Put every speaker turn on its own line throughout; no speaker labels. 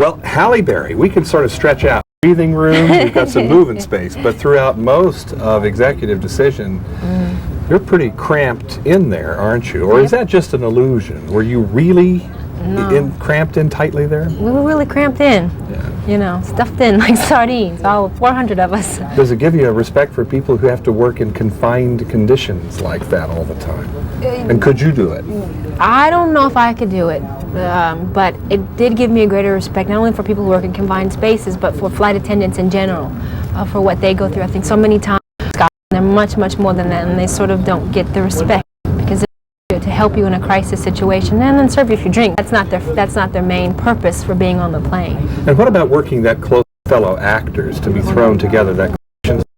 Well, Halle Berry, we can sort of stretch out. Breathing room, you've got some moving space, but throughout most of Executive Decision, you're pretty cramped in there, aren't you? Or is that just an illusion? Were you really cramped in tightly there?
We were really cramped in, you know, stuffed in like sardines, all 400 of us.
Does it give you a respect for people who have to work in confined conditions like that all the time? And could you do it?
I don't know if I could do it, but it did give me a greater respect, not only for people who work in confined spaces, but for flight attendants in general, for what they go through. I think so many times they're much, much more than that, and they sort of don't get the respect because they're to help you in a crisis situation and then serve you if you drink. That's not their main purpose for being on the plane.
And what about working that close with fellow actors to be thrown together?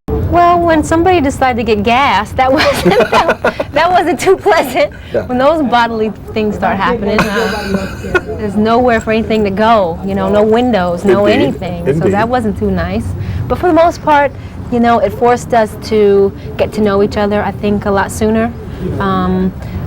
Well, when somebody decided to get gas, that wasn't too pleasant. Yeah. When those bodily things start happening, there's nowhere for anything to go. You know, no windows, no anything. Indeed. So that wasn't too nice. But for the most part, you know, it forced us to get to know each other, I think, a lot sooner.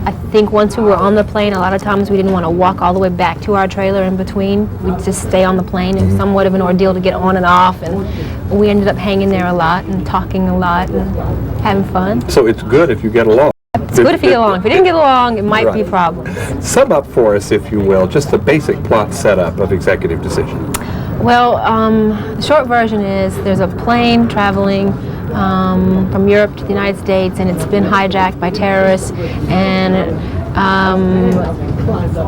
I think once we were on the plane, a lot of times we didn't want to walk all the way back to our trailer in between. We'd just stay on the plane. It was somewhat of an ordeal to get on and off, and we ended up hanging there a lot and talking a lot and having fun.
So it's good if you get along.
It's good if you get along. If we didn't get along, it might be a problem.
Sum up for us, if you will, just the basic plot setup of Executive Decision.
Well, the short version is there's a plane traveling from Europe to the United States, and it's been hijacked by terrorists, and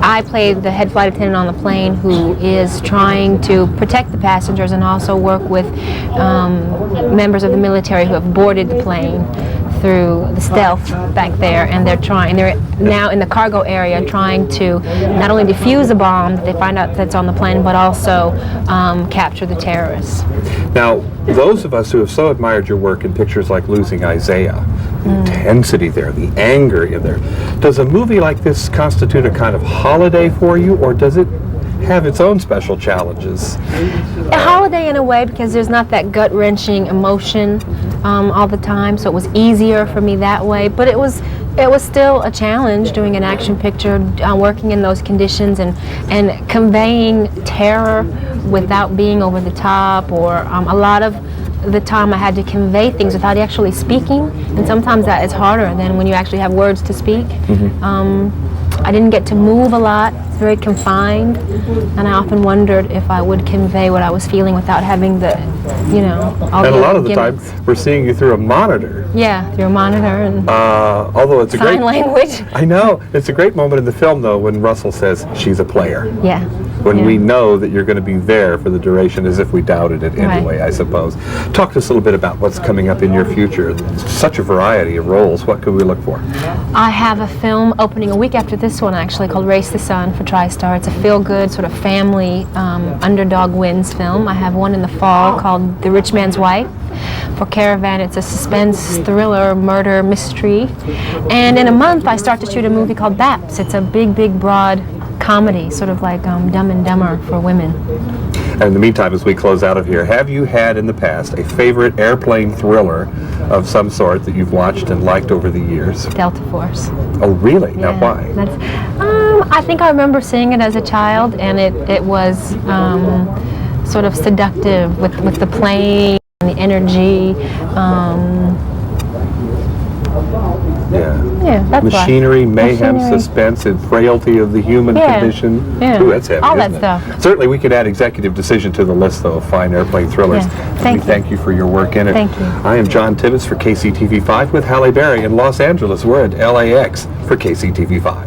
I played the head flight attendant on the plane who is trying to protect the passengers and also work with members of the military who have boarded the plane through the stealth back there, and they're now in the cargo area trying to not only defuse a bomb that they find out that's on the plane, but also capture the terrorists.
Now, those of us who have so admired your work in pictures like Losing Isaiah, the intensity there, the anger in there, does a movie like this constitute a kind of holiday for you, or does it have its own special challenges?
A holiday in a way, because there's not that gut-wrenching emotion all the time, so it was easier for me that way, but it was still a challenge doing an action picture, working in those conditions and conveying terror without being over the top, or a lot of the time I had to convey things without actually speaking, and sometimes that is harder than when you actually have words to speak. I didn't get to move a lot, it's very confined, and I often wondered if I would convey what I was feeling without having the, you know, all the
And a lot of the
gimmicks.
time, we're seeing you through a monitor.
Yeah, through a monitor and
although it's a
sign language.
I know. It's a great moment in the film, though, when Russell says, she's a player.
Yeah.
When we know that you're going to be there for the duration, as if we doubted it anyway, I suppose. Talk to us a little bit about what's coming up in your future. Such a variety of roles. What could we look for?
I have a film opening a week after this one, actually, called Race the Sun for TriStar. It's a feel-good sort of family underdog wins film. I have one in the fall called The Rich Man's Wife. For Caravan, it's a suspense, thriller, murder, mystery. And in a month, I start to shoot a movie called Baps. It's a big, big, broad comedy, sort of like Dumb and Dumber for women.
And in the meantime, as we close out of here, have you had in the past a favorite airplane thriller of some sort that you've watched and liked over the years?
Delta Force.
Oh, really?
Yeah,
now, why?
I think I remember seeing it as a child, and it was sort of seductive with the plane and the energy. Yeah, that's
Machinery, mayhem, suspense, and frailty of the human condition.
Yeah.
Ooh, that's heavy,
all that
isn't
stuff.
It? Certainly, we could add Executive Decision to the list, though, of fine airplane thrillers.
Yeah.
Thank you for your work in it.
Thank you.
I am John Tibbetts for KCTV5 with Halle Berry in Los Angeles. We're at LAX for KCTV5.